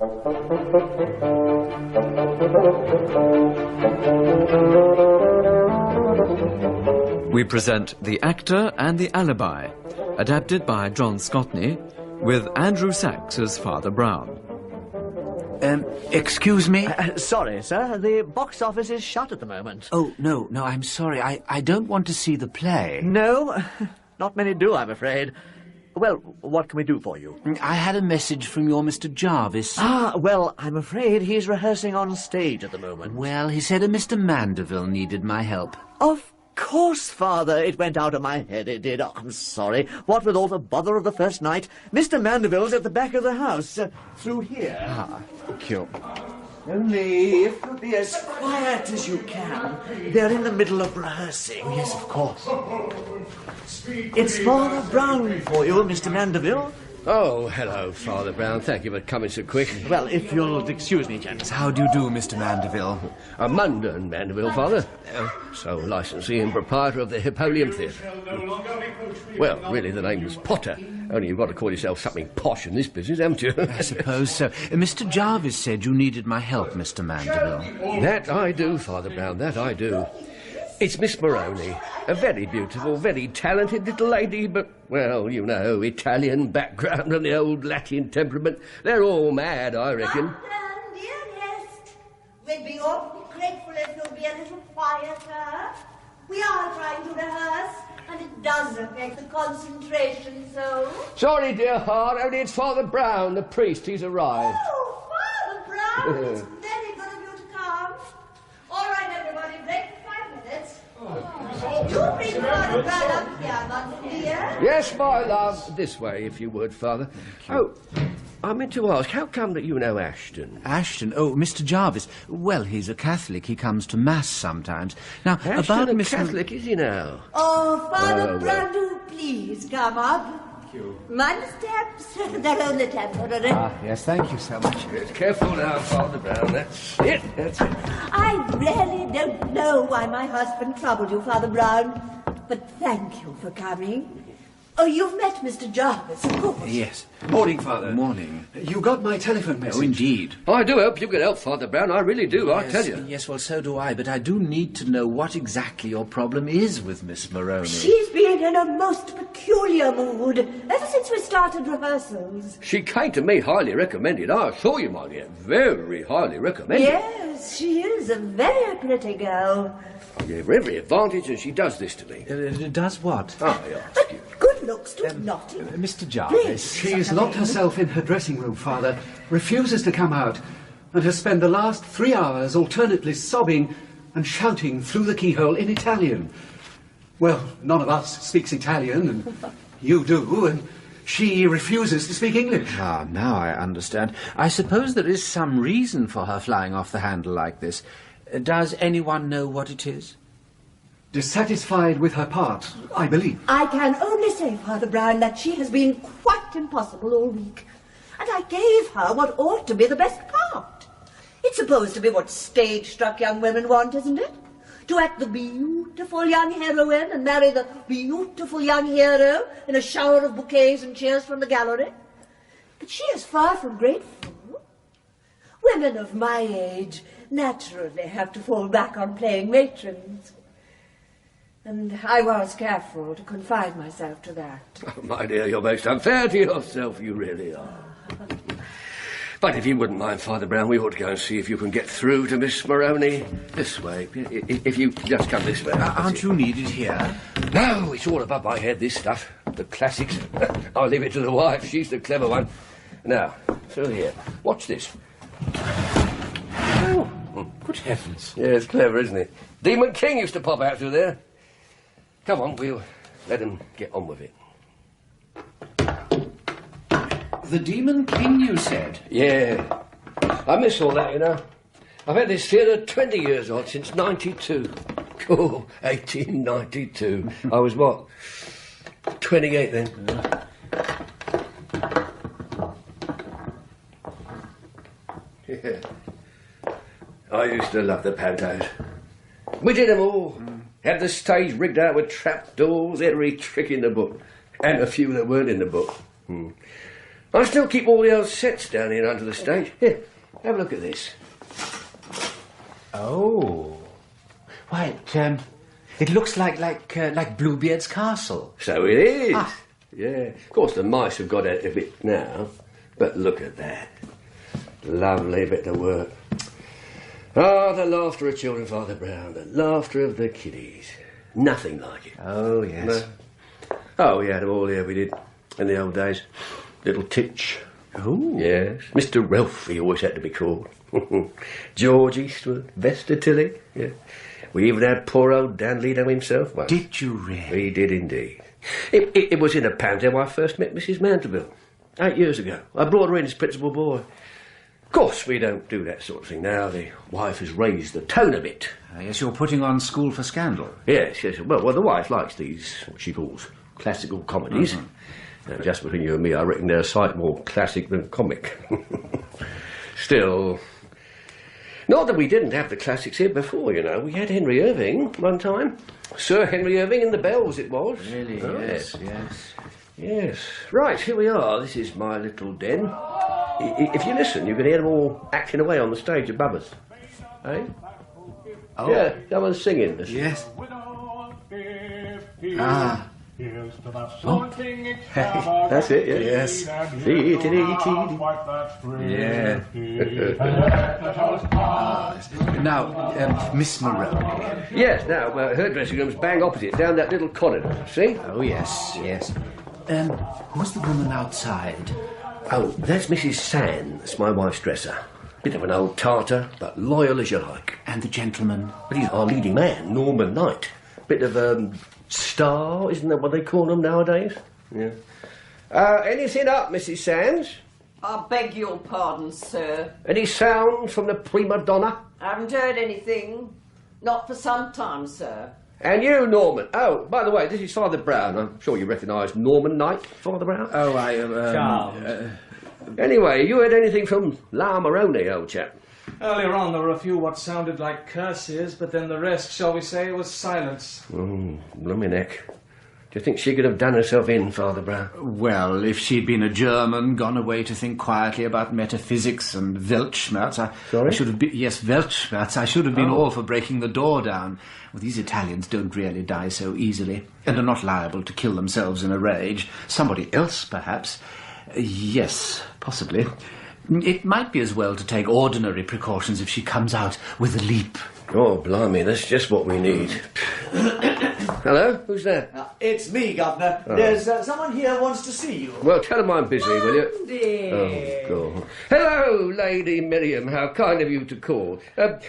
We present The Actor and the Alibi, adapted by John Scotney, with Andrew Sachs as Father Brown. Excuse me? Sorry, sir. The box office is shut at the moment. Oh, no, I'm sorry. I don't want to see the play. No? Not many do, I'm afraid. Well, what can we do for you? I had a message from your Mr. Jarvis. Ah, well, I'm afraid he's rehearsing on stage at the moment. Well, he said a Mr. Mandeville needed my help. Of course, Father. It went out of my head, it did. Oh, I'm sorry. What with all the bother of the first night, Mr. Mandeville's at the back of the house, through here. Ah, thank you. Only if you'll be as quiet as you can. They're in the middle of rehearsing. Yes, of course. It's Father Brown for you, Mr. Mandeville. Oh, hello, Father Brown. Thank you for coming so quick. Well, if you'll excuse me, gents. How do you do, Mr. Mandeville? Munden Mandeville, Father. Sole licensee and proprietor of the Hippolyum Theatre. Well, really, the name was Potter. Only you've got to call yourself something posh in this business, haven't you? I suppose so. Mr. Jarvis said you needed my help, Mr. Mandeville. That I do, Father Brown, that I do. It's Miss Moroni, a very beautiful, very talented little lady, but, well, you know, Italian background and the old Latin temperament. They're all mad, I reckon. Doctor, dearest, we'd be awfully grateful if you'd be a little quieter. We are trying to rehearse, and it does affect the concentration so. Sorry, dear heart, only it's Father Brown, the priest. He's arrived. Oh, Father Brown, it's very good of you to come. All right, everybody, break for 5 minutes. You bring Father Brown up here, Mother dear. Yes, my love. This way, if you would, Father. Oh, I meant to ask, how come that you know Ashton? Ashton? Oh, Mr. Jarvis. Well, he's a Catholic. He comes to Mass sometimes. Now, Ashton about a Miss... Catholic, is he now? Oh, Father Oh, Brown, do please come up. Mind the steps. They're only temporary. yes, thank you so much. Yes, careful now, Father Brown. That's it, that's it. I really don't know why my husband troubled you, Father Brown, but thank you for coming. Oh, you've met Mr. Jarvis, of course. Yes. Morning, Father. Morning. You got my telephone message? Oh, indeed. I do hope you can help, Father Brown. I really do, I tell you. Yes, well, so do I, but I do need to know what exactly your problem is with Miss Moroni. She's been in a most peculiar mood ever since we started rehearsals. She came to me highly recommended. I assure you, my dear, very highly recommended. Yes, she is a very pretty girl. I gave her every advantage, and she does this to me. Does what? Oh, yeah. But good looks do naughty. Mr. Jarvis. She has locked herself in her dressing room, Father, refuses to come out, and has spent the last 3 hours alternately sobbing and shouting through the keyhole in Italian. Well, none of us speaks Italian, and you do, and she refuses to speak English. Ah, now I understand. I suppose there is some reason for her flying off the handle like this. Does anyone know what it is? Dissatisfied with her part, I believe. I can only say, Father Brown, that she has been quite impossible all week. And I gave her what ought to be the best part. It's supposed to be what stage-struck young women want, isn't it? To act the beautiful young heroine and marry the beautiful young hero in a shower of bouquets and cheers from the gallery. But she is far from grateful. Women of my age naturally have to fall back on playing matrons. And I was careful to confine myself to that. Oh, my dear, you're most unfair to yourself, you really are. But if you wouldn't mind, Father Brown, we ought to go and see if you can get through to Miss Moroni. This way. If you just come this way. Aren't you needed here? No, it's all above my head, this stuff. The classics. I'll leave it to the wife. She's the clever one. Now, through here. Watch this. Oh, Good heavens. yeah, it's clever, isn't it? Demon King used to pop out through there. Come on, we'll let him get on with it. The Demon King, you said? Yeah. I miss all that, you know. I've had this theatre 20 years odd, since 92. Oh, 1892. I was what? 28 then. Yeah. I used to love the pantos. We did them all. Had the stage rigged out with trap doors, every trick in the book. And a few that weren't in the book. I still keep all the old sets down here under the stage. Here, have a look at this. Oh. Why, it looks like Bluebeard's castle. So it is. Ah. Yeah. Of course, the mice have got out of it now. But look at that. Lovely bit of work. Ah, the laughter of children, Father Brown. The laughter of the kiddies. Nothing like it. Oh, yes. No. Oh, we had them all here, we did. In the old days. Little Titch. Oh. Yes. Mr. Ralph, he always had to be called. George Eastwood. Vesta Tilly. Yeah. We even had poor old Dan Lido himself. Well, Did you really? we did indeed. It was in a panto I first met Mrs. Mandeville. 8 years ago. I brought her in as principal boy. Of course, we don't do that sort of thing now. The wife has raised the tone a bit. Yes, you're putting on School for Scandal. Yes, yes. Well, the wife likes these, what she calls, classical comedies. Now, just between you and me, I reckon they're a sight more classic than comic. Still, not that we didn't have the classics here before, you know. We had Henry Irving one time. Sir Henry Irving in the Bells, it was. Really? Oh, Yes, yes. Yes. Right, here we are. This is my little den. If you listen, you can hear them all acting away on the stage above us. Eh? Oh. Yeah, someone's singing. Listen. Yes. Ah. Oh. That's it, yeah. Yes. Yeah. Now, Miss Maroney. Yes, now, her dressing room's bang opposite, down that little corridor. See? Oh, yes, yes. Who's the woman outside? Oh, that's Mrs. Sands, my wife's dresser. Bit of an old tartar, but loyal as you like. And the gentleman? But he's our leading man, Norman Knight. Bit of, star, isn't that what they call them nowadays? Yeah. Anything up, Mrs. Sands? I beg your pardon, sir. Any sound from the prima donna? I haven't heard anything. Not for some time, sir. And you, Norman. Oh, by the way, this is Father Brown. I'm sure you recognise Norman Knight, Father Brown. Oh, I Anyway, you heard anything from La Moroni, old chap? Earlier on, there were a few what sounded like curses, but then the rest, shall we say, was silence. Oh, bloomin' heck. Do you think she could have done herself in, Father Brown? Well, if she'd been a German, gone away to think quietly about metaphysics and Weltschmerz, I should have been... Yes, Weltschmerz. I should have been all for breaking the door down. Well, these Italians don't really die so easily, and are not liable to kill themselves in a rage. Somebody else, perhaps. Yes, possibly. It might be as well to take ordinary precautions if she comes out with a leap. Oh, blimey, that's just what we need. Hello? Who's there? It's me, Governor. There's someone here wants to see you. Well, tell him I'm busy, will you? Oh, God. Hello, Lady Miriam. How kind of you to call.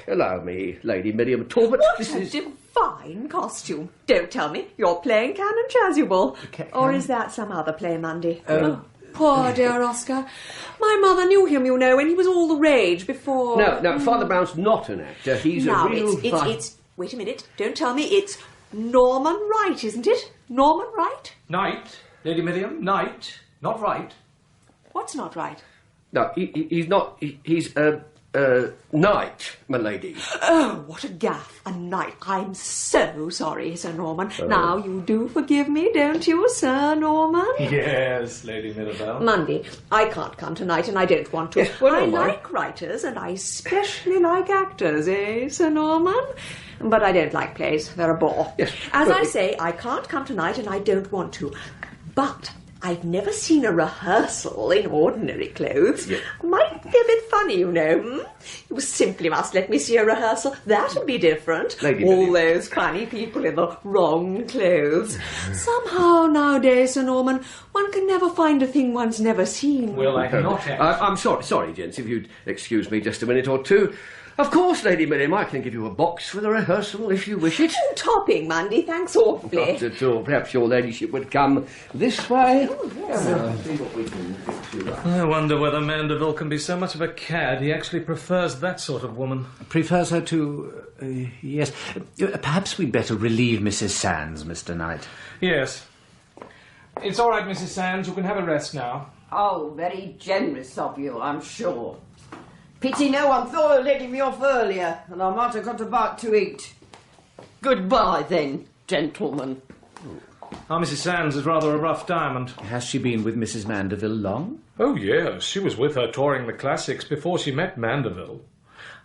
Allow me, Lady Miriam Talbot. What a divine costume. Don't tell me you're playing Canon Chasuble. Or is that some other play, Mundy? Poor dear Oscar. My mother knew him, you know, when he was all the rage before... No, Father Brown's not an actor. He's a real... it's... Wait a minute. Don't tell me. It's Norman Wright, isn't it? Norman Wright? Knight, Lady Miriam, Knight, not right. What's not right? No, he's not... He's Knight, my lady. Oh, what a gaffe. A knight. I'm so sorry, Sir Norman. Now, you do forgive me, don't you, Sir Norman? Yes, Lady Mirabelle. Mundy, I can't come tonight and I don't want to. Well, I don't mind. like writers and I especially like actors, Sir Norman? But I don't like plays. They're a bore. Yes, As I say, I can't come tonight and I don't want to. But I've never seen a rehearsal in ordinary clothes. Yeah. Might be a bit funny, you know. You simply must let me see a rehearsal. That'll be different. Lady All Miriam. those funny people in the wrong clothes. Somehow nowadays, Sir Norman, one can never find a thing one's never seen. Will I not act? I'm sorry, gents, if you'd excuse me just a minute or two. Of course, Lady Miriam, I can give you a box for the rehearsal if you wish it. Topping, Mundy, thanks awfully. Not at all. Perhaps your ladyship would come this way. I wonder whether Mandeville can be so much of a cad he actually prefers that sort of woman. Prefers her to... yes. Perhaps we'd better relieve Mrs. Sands, Mr. Knight. Yes. It's all right, Mrs. Sands. You can have a rest now. Oh, very generous of you, I'm sure. Pity no one thought of letting me off earlier, and I might have got a bite to eat. Goodbye, then, gentlemen. Our Mrs. Sands is rather a rough diamond. Has she been with Mrs. Mandeville long? Oh, yes. She was with her touring the classics before she met Mandeville.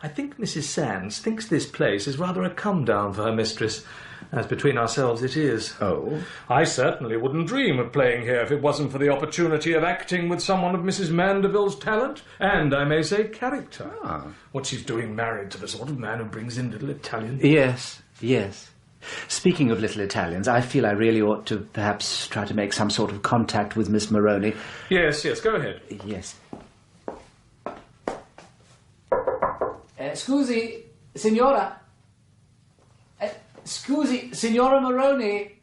I think Mrs. Sands thinks this place is rather a come-down for her mistress. As between ourselves, it is. Oh? I certainly wouldn't dream of playing here if it wasn't for the opportunity of acting with someone of Mrs. Mandeville's talent, and, I may say, character. Ah. What she's doing married to the sort of man who brings in little Italian... Yes, yes. Speaking of little Italians, I feel I really ought to perhaps try to make some sort of contact with Miss Moroni. Yes, go ahead. Yes. Scusi, signora. Scusi, signora Moroni.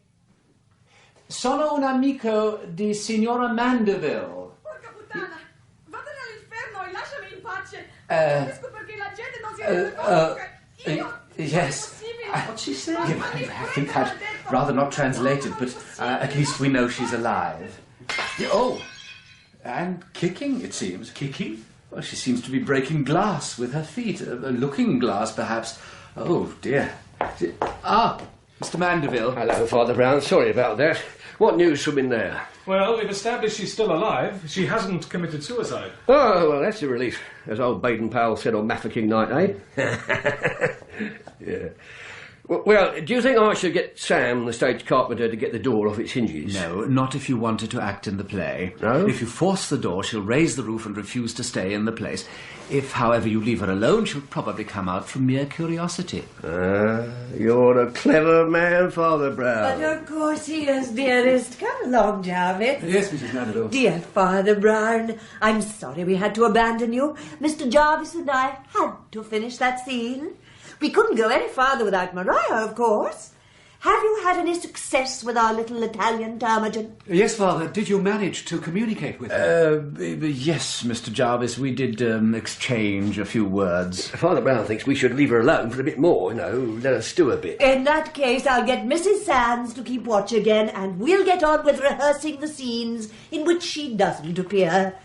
Sono un amico di signora Mandeville. Porca puttana! Vattene all'inferno e lasciami in pace! Capisco perché la gente non si rende conto che io... Yes. What's she saying? I think I'd rather not translate it, but at least we know she's alive. Oh, and kicking, it seems. Kicking? Well, she seems to be breaking glass with her feet. A looking glass, perhaps. Oh, dear. Ah, Mr. Mandeville. Hello, Father Brown. Sorry about that. What news from in there? Well, we've established she's still alive. She hasn't committed suicide. Oh, well, that's a relief. As old Baden-Powell said on Mafeking night, eh? Yeah. Well, do you think I should get Sam, the stage carpenter, to get the door off its hinges? No, not if you want her to act in the play. No? If you force the door, she'll raise the roof and refuse to stay in the place. If, however, you leave her alone, she'll probably come out from mere curiosity. You're a clever man, Father Brown. But of course he is, dearest. Come along, Jarvis. Yes, Mrs. Mandeville. Dear Father Brown, I'm sorry we had to abandon you. Mr. Jarvis and I had to finish that scene. We couldn't go any farther without Maria, of course. Have you had any success with our little Italian termagant? Yes, Father. Did you manage to communicate with her? Yes, Mr. Jarvis, we did exchange a few words. Father Brown thinks we should leave her alone for a bit more, let her stew a bit. In that case, I'll get Mrs. Sands to keep watch again, and we'll get on with rehearsing the scenes in which she doesn't appear.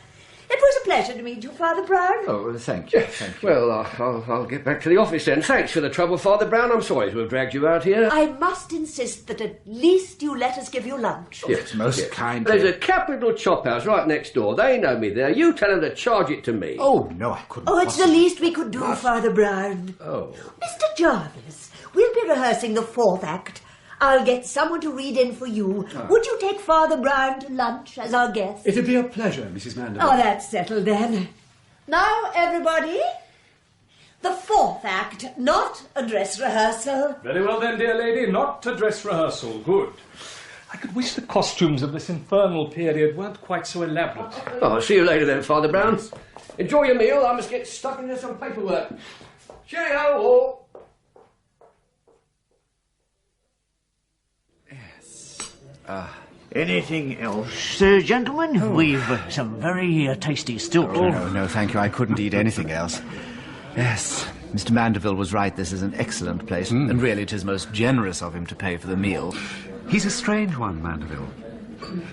It was a pleasure to meet you, Father Brown. Oh, thank you. Thank you. Well, I'll get back to the office then. Thanks for the trouble, Father Brown. I'm sorry to have dragged you out here. I must insist that at least you let us give you lunch. Yes, most kind. There's a capital chop house right next door. They know me there. You tell them to charge it to me. Oh, no, I couldn't. Oh, it's the least we could do, Father Brown. Oh. Mr. Jarvis, we'll be rehearsing the fourth act. I'll get someone to read in for you. Would you take Father Brown to lunch as our guest? It'd be a pleasure, Mrs. Mandeville. Oh, that's settled then. Now, everybody, the fourth act, not a dress rehearsal. Very well then, dear lady, not a dress rehearsal. Good. I could wish the costumes of this infernal period weren't quite so elaborate. Oh, I'll see you later then, Father Brown. Enjoy your meal. I must get stuck into some paperwork. Cheerio, all. Anything else, gentlemen? We've some very tasty stilts. Oh, no, thank you. I couldn't eat anything else. Yes, Mr. Mandeville was right. This is an excellent place, and really it is most generous of him to pay for the meal. He's a strange one, Mandeville.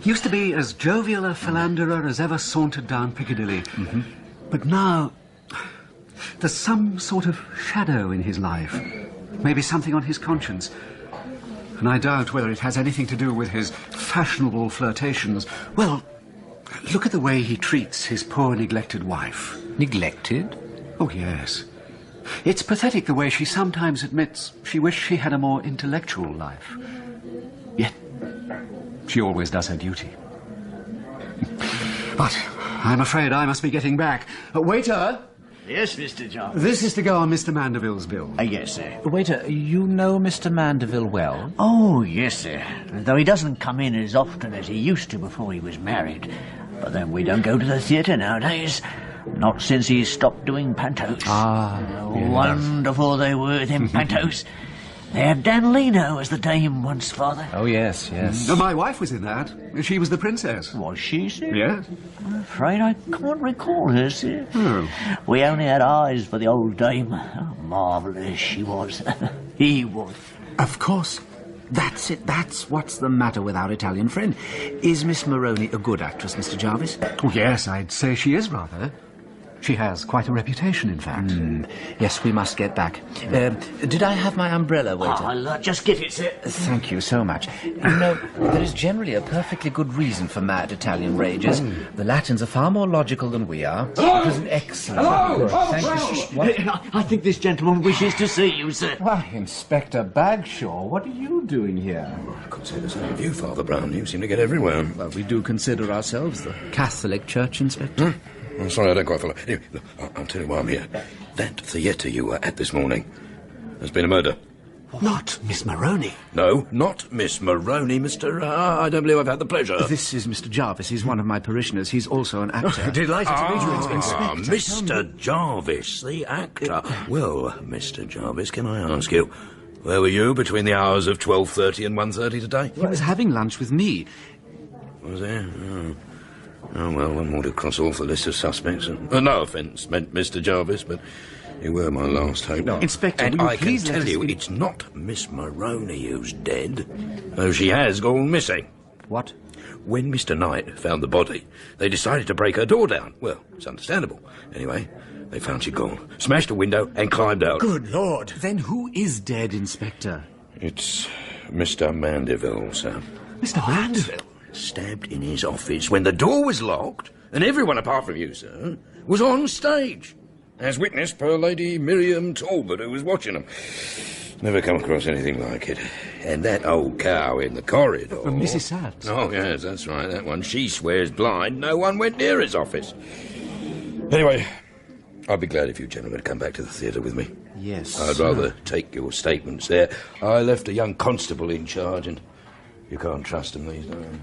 Used to be as jovial a philanderer as ever sauntered down Piccadilly. But now, there's some sort of shadow in his life. Maybe something on his conscience. And I doubt whether it has anything to do with his fashionable flirtations. Well, look at the way he treats his poor neglected wife. Neglected? Oh, yes. It's pathetic the way she sometimes admits she wished she had a more intellectual life. Yet, she always does her duty. But I'm afraid I must be getting back. Waiter! Yes, Mr. Jarvis. This is to go on Mr. Mandeville's bill. Yes, sir. Waiter, you know Mr. Mandeville well? Oh, yes, sir. Though he doesn't come in as often as he used to before he was married. But then we don't go to the theatre nowadays. Not since he stopped doing pantos. Wonderful they were, them pantos. They had Dan Leno as the dame once, Father. Oh, yes, yes. My wife was in that. She was the princess. Was she, sir? Yes. I'm afraid I can't recall her, sir. Oh. We only had eyes for the old dame. How marvellous she was. He was. Of course. That's it. That's what's the matter with our Italian friend. Is Miss Moroni a good actress, Mr. Jarvis? Oh, yes, I'd say she is rather. She has quite a reputation, in fact. Yes, we must get back. Did I have my umbrella, waiter? I'll just get it, sir. Thank you so much. You know, there is generally a perfectly good reason for mad Italian rages. The Latins are far more logical than we are. It was an excellent... Thank you. What? I think this gentleman wishes to see you, sir. Why, Inspector Bagshaw, what are you doing here? I could say the same of you, Father Brown. You seem to get everywhere. Well, we do consider ourselves the Catholic Church, Inspector. I'm sorry, I don't quite follow. Anyway, look, I'll tell you why I'm here. That theatre you were at this morning. There's been a murder. Not Miss Maroney. No, not Miss Maroney, Mr. I don't believe I've had the pleasure. This is Mr. Jarvis. He's one of my parishioners. He's also an actor. Delighted to meet you, Inspector. Mr. Jarvis, the actor. Well, Mr. Jarvis, can I ask you, where were you between the hours of 12:30 and 1:30 today? He was having lunch with me. Was there? Oh, well, one more to cross off the list of suspects. No offence meant, Mr. Jarvis, but you were my last hope. No. Inspector, and will you I can please tell you, it's not Miss Maroney who's dead, though she has gone missing. What? When Mr. Knight found the body, they decided to break her door down. Well, it's understandable. Anyway, they found she'd gone, smashed a window and climbed out. Good Lord. Then who is dead, Inspector? It's Mr. Mandeville, sir. Mr. Mandeville? Stabbed in his office when the door was locked, and everyone apart from you, sir, was on stage, as witnessed per Lady Miriam Talbot, who was watching them. Never come across anything like it. And that old cow in the corridor... Mrs. Sachs? Oh, yes, that's right, that one. She swears blind no one went near his office. Anyway, I'd be glad if you gentlemen would come back to the theatre with me. Yes. I'd rather take your statements there. I left a young constable in charge, and you can't trust him these days.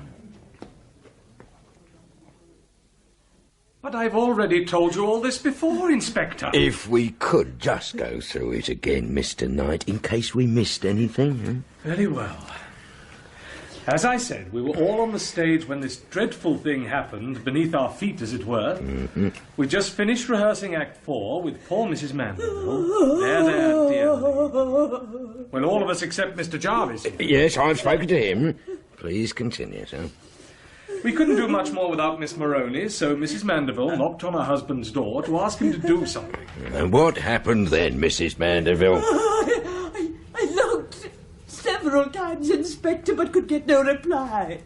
But I've already told you all this before, Inspector. If we could just go through it again, Mr. Knight, in case we missed anything. Very well. As I said, we were all on the stage when this dreadful thing happened, beneath our feet, as it were. We just finished rehearsing Act 4 with poor Mrs. Mandeville. There, dear lady. Well, all of us except Mr. Jarvis. Yes, I've spoken to him. Please continue, sir. We couldn't do much more without Miss Maroney, so Mrs. Mandeville knocked on her husband's door to ask him to do something. And what happened then, Mrs. Mandeville? I knocked several times, Inspector, but could get no reply.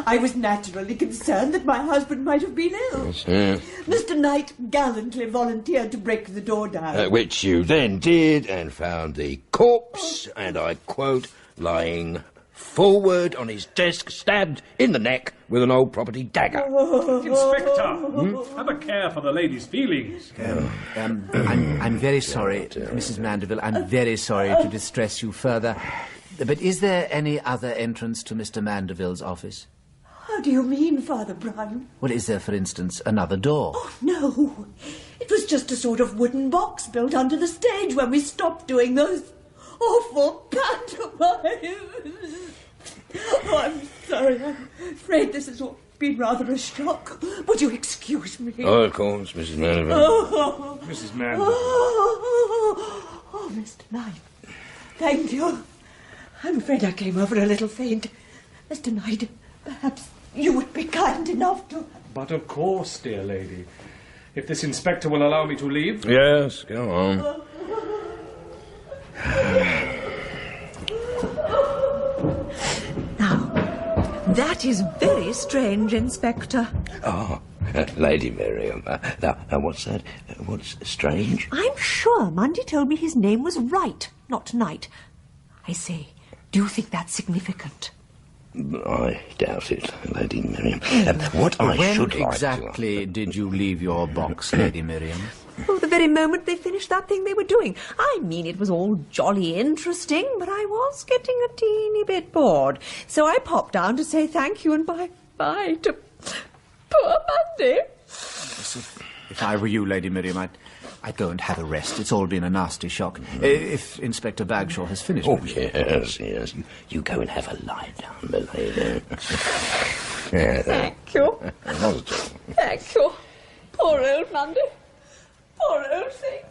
I was naturally concerned that my husband might have been ill. Yes, sir. Mr. Knight gallantly volunteered to break the door down. Which you then did, and found the corpse, and I quote, lying forward on his desk, stabbed in the neck with an old property dagger. Inspector, have a care for the lady's feelings. I'm very sorry, Mrs. Mandeville. I'm very sorry to distress you further. But is there any other entrance to Mr. Mandeville's office? How do you mean, Father Brown? Well, is there, for instance, another door? Oh, no. It was just a sort of wooden box built under the stage when we stopped doing those awful pantomimes. Oh, I'm sorry. I'm afraid this has all been rather a shock. Would you excuse me? Oh, of course, Mrs. Mandeville. Oh, Mrs. Mandeville. Oh, Mr. Knight. Thank you. I'm afraid I came over a little faint. Mr. Knight, perhaps you would be kind enough to... But of course, dear lady. If this inspector will allow me to leave... Yes, go on. That is very strange, Inspector. Oh, Lady Miriam. Now, what's that? What's strange? I'm sure Mundy told me his name was Wright, not Knight. I say, do you think that's significant? I doubt it, Lady Miriam. What I when should like exactly did you leave your box, Lady Miriam? Oh, the very moment they finished that thing they were doing. I mean, it was all jolly interesting, but I was getting a teeny bit bored. So I popped down to say thank you and bye-bye to poor Mundy. If I were you, Lady Miriam, I'd go and have a rest. It's all been a nasty shock. If Inspector Bagshaw has finished... Oh, yes. You go and have a lie down, my lady. Thank you. Thank you. Poor old Mundy. Poor old thing.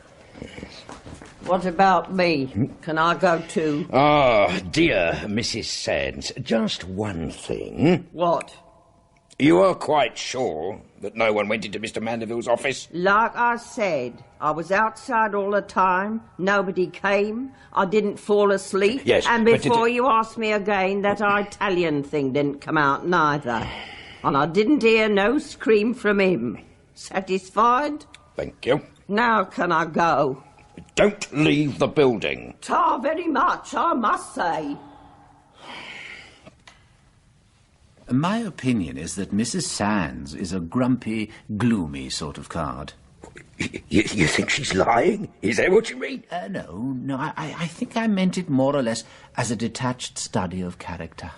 What about me? Can I go too? Ah, dear Mrs. Sands, just one thing. What? You are quite sure that no one went into Mr. Mandeville's office? Like I said, I was outside all the time. Nobody came. I didn't fall asleep. Yes, and but before you ask me again, that Italian thing didn't come out neither. And I didn't hear no scream from him. Satisfied? Thank you. Now can I go? Don't leave the building. Ta very much, I must say. My opinion is that Mrs. Sands is a grumpy, gloomy sort of card. You think she's lying? Is that what you mean? No, I think I meant it more or less as a detached study of character.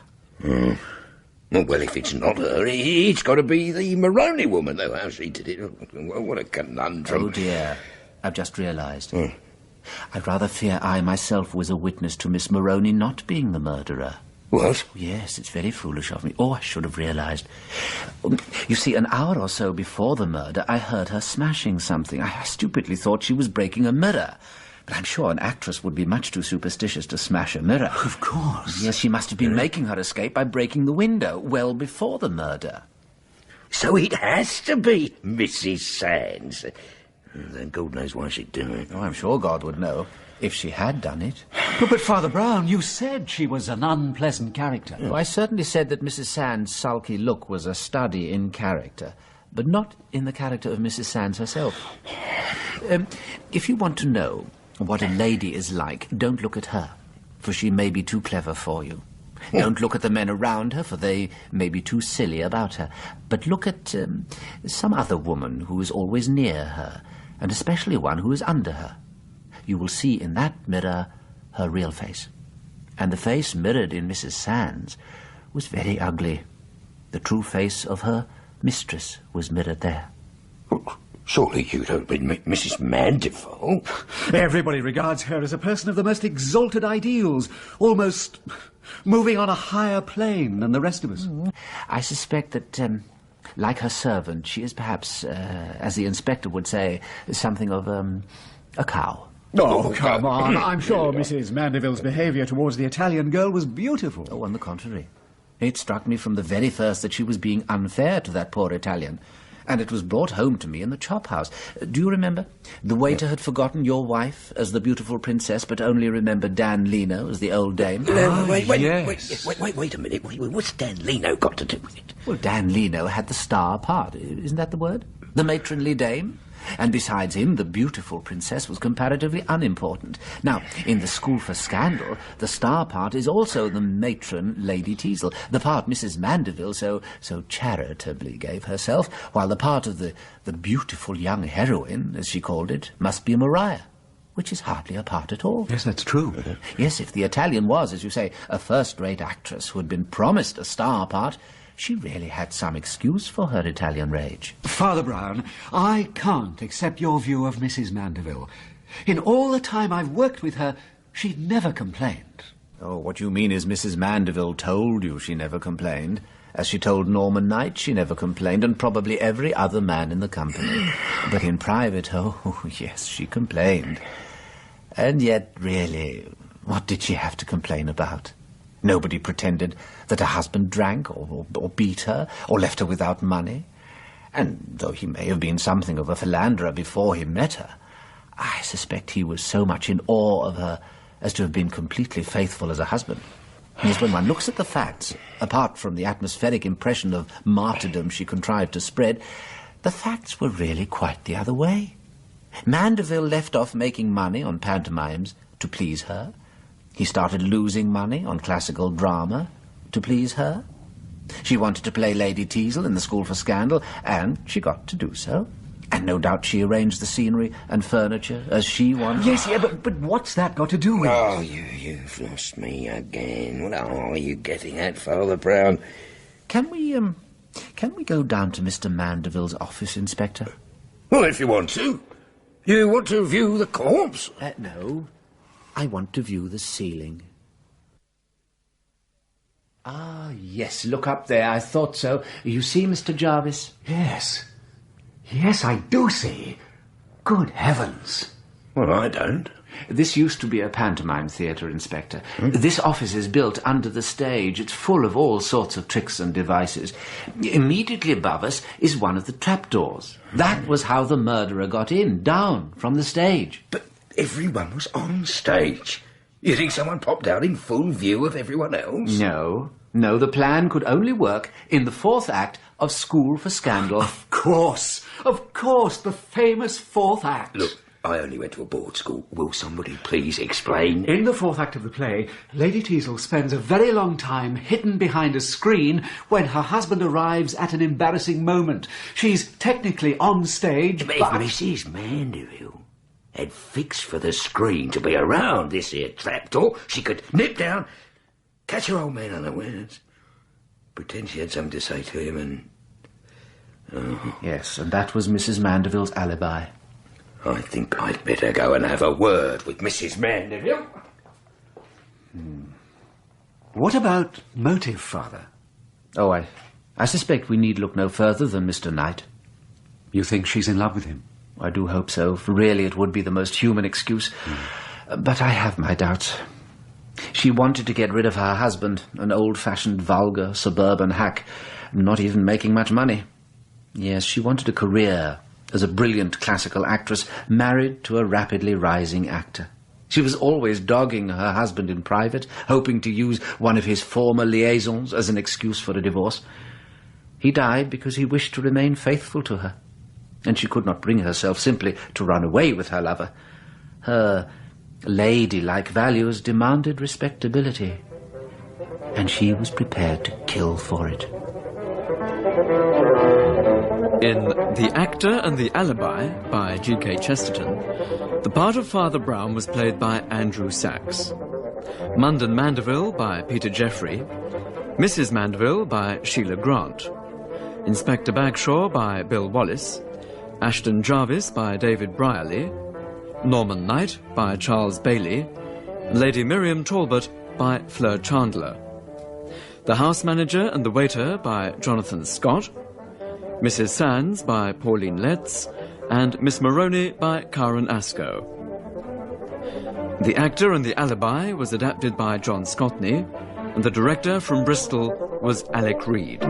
Well, if it's not her, it's got to be the Maroney woman, though, how she did it. What a conundrum. Oh, dear. I've just realised. I rather fear I myself was a witness to Miss Maroney not being the murderer. What? Yes, it's very foolish of me. Oh, I should have realised. You see, an hour or so before the murder, I heard her smashing something. I stupidly thought she was breaking a mirror. But I'm sure an actress would be much too superstitious to smash a mirror. Of course. Yes, she must have been making her escape by breaking the window well before the murder. So it has to be Mrs. Sands. Then God knows why she'd do it. Oh, I'm sure God would know if she had done it. But Father Brown, you said she was an unpleasant character. Oh, I certainly said that Mrs. Sands' sulky look was a study in character, but not in the character of Mrs. Sands herself. If you want to know what a lady is like, don't look at her, for she may be too clever for you. Don't look at the men around her, for they may be too silly about her. But look at some other woman who is always near her, and especially one who is under her. You will see in that mirror her real face. And the face mirrored in Mrs. Sands was very ugly. The true face of her mistress was mirrored there. Surely you don't mean Mrs. Mandeville? Everybody regards her as a person of the most exalted ideals, almost moving on a higher plane than the rest of us. I suspect that, like her servant, she is perhaps, as the inspector would say, something of a cow. Oh, come on. I'm sure Mrs. Mandeville's behaviour towards the Italian girl was beautiful. Oh, on the contrary. It struck me from the very first that she was being unfair to that poor Italian. And it was brought home to me in the chop house. Do you remember? The waiter had forgotten your wife as the beautiful princess, but only remembered Dan Leno as the old dame. Wait a minute. What's Dan Leno got to do with it? Well, Dan Leno had the star part. Isn't that the word? The matronly dame? And besides him, the beautiful princess was comparatively unimportant. Now, in The School for Scandal, the star part is also the matron, Lady Teazle, the part Mrs. Mandeville so charitably gave herself, while the part of the beautiful young heroine, as she called it, must be Maria, which is hardly a part at all. Yes, that's true. Yes, if the Italian was, as you say, a first-rate actress who had been promised a star part, she really had some excuse for her Italian rage. Father Brown, I can't accept your view of Mrs. Mandeville. In all the time I've worked with her, she never complained. Oh, what you mean is Mrs. Mandeville told you she never complained. As she told Norman Knight, she never complained, and probably every other man in the company. But in private, oh, yes, she complained. And yet, really, what did she have to complain about? Nobody pretended that her husband drank or beat her or left her without money. And though he may have been something of a philanderer before he met her, I suspect he was so much in awe of her as to have been completely faithful as a husband. Yes, when one looks at the facts, apart from the atmospheric impression of martyrdom she contrived to spread, the facts were really quite the other way. Mandeville left off making money on pantomimes to please her. He started losing money on classical drama to please her. She wanted to play Lady Teazle in The School for Scandal, and she got to do so. And no doubt she arranged the scenery and furniture as she wanted. Yes, yeah, but what's that got to do with it? Oh, you've lost me again. What are you getting at, Father Brown? Can we go down to Mr. Mandeville's office, Inspector? Well, if you want to. You want to view the corpse? No. I want to view the ceiling. Ah, yes, look up there. I thought so. You see, Mr. Jarvis? Yes. Yes, I do see. Good heavens. Well, I don't. This used to be a pantomime theatre, Inspector. This office is built under the stage. It's full of all sorts of tricks and devices. Immediately above us is one of the trapdoors. That was how the murderer got in, down from the stage. But everyone was on stage. You think someone popped out in full view of everyone else? No, the plan could only work in the fourth act of School for Scandal. Of course, the famous fourth act. Look, I only went to a board school. Will somebody please explain? In the fourth act of the play, Lady Teazle spends a very long time hidden behind a screen when her husband arrives at an embarrassing moment. She's technically on stage, but... If Mrs. Mandeville had fixed for the screen to be around this here trapdoor, she could nip down, catch her old man unawares, pretend she had something to say to him, and... Yes, and that was Mrs. Mandeville's alibi. I think I'd better go and have a word with Mrs. Mandeville. What about motive, Father? Oh, I suspect we need look no further than Mr. Knight. You think she's in love with him? I do hope so, for really it would be the most human excuse. But I have my doubts. She wanted to get rid of her husband, an old-fashioned, vulgar, suburban hack, not even making much money. Yes, she wanted a career as a brilliant classical actress, married to a rapidly rising actor. She was always dogging her husband in private, hoping to use one of his former liaisons as an excuse for a divorce. He died because he wished to remain faithful to her, and she could not bring herself simply to run away with her lover. Her ladylike values demanded respectability, and she was prepared to kill for it. In The Actor and the Alibi, by G.K. Chesterton, the part of Father Brown was played by Andrew Sachs, Munden Mandeville by Peter Jeffrey, Mrs. Mandeville by Sheila Grant, Inspector Bagshaw by Bill Wallace, Ashton Jarvis by David Brierley, Norman Knight by Charles Bailey, Lady Miriam Talbot by Fleur Chandler, the house manager and the waiter by Jonathan Scott, Mrs. Sands by Pauline Letts, and Miss Maroney by Karen Asco. The Actor and the Alibi was adapted by John Scotney, and the director from Bristol was Alec Reed.